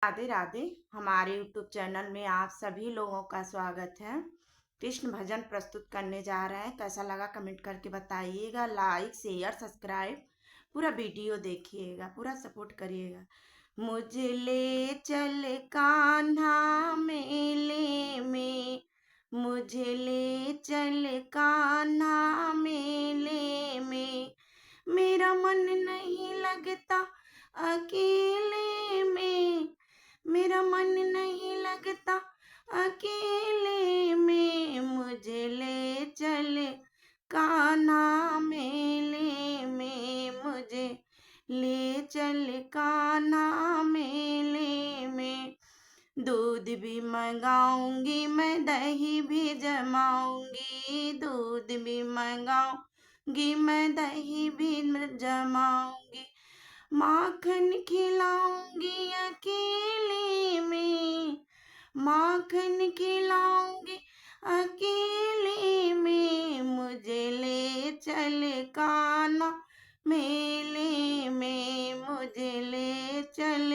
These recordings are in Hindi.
राधे राधे। हमारे YouTube चैनल में आप सभी लोगों का स्वागत है। कृष्ण भजन प्रस्तुत करने जा रहे हैं। कैसा लगा कमेंट करके बताइएगा। लाइक शेयर सब्सक्राइब पूरा वीडियो देखिएगा, पूरा सपोर्ट करिएगा। मुझे ले चल कान्हा मेले में, मुझे ले चल कान्हा मेले में, मेरा मन नहीं लगता अकेले में, मेरा मन नहीं लगता अकेले में, मुझे ले चले कान्हा मेले में, मुझे ले चल कान्हा मेले में। दूध भी मंगाऊंगी मैं, दही भी जमाऊंगी, दूध भी मंगाऊंगी मैं, दही भी जमाऊंगी, माखन खिलाऊंगी अकेले में, माखन खिलाऊंगी अकेले में, मुझे ले चल कान्हा मेले में, मुझे ले चल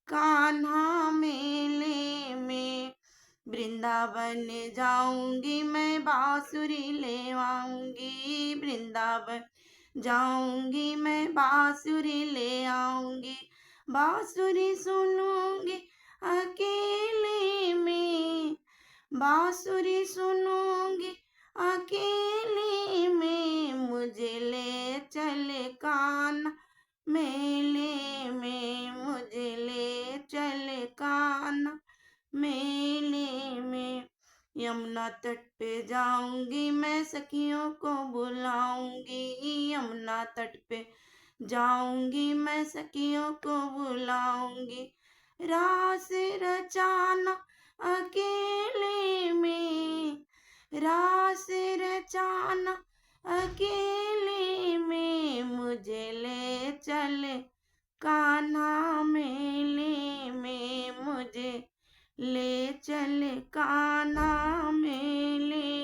कान्हा मेले में। वृंदावन जाऊंगी मैं, बांसुरी ले आऊंगी, वृंदावन जाऊंगी मैं, बांसुरी ले आऊंगी, बांसुरी सुनूंगी अकेले में, बांसुरी सुनूंगी अकेले में, मुझे ले चले कान्हा मेले में, मुझे ले चले कान्हा मेले में। यमुना तट पे जाऊंगी मैं, सखियों को बुलाऊंगी, यमुना तट पे जाऊंगी मैं, सखियों को बुलाऊंगी, रास रचाना अकेले में, रास रचाना अकेले में, मुझे ले चले कान्हा मेले में, मुझे ले चल कान्हा मेले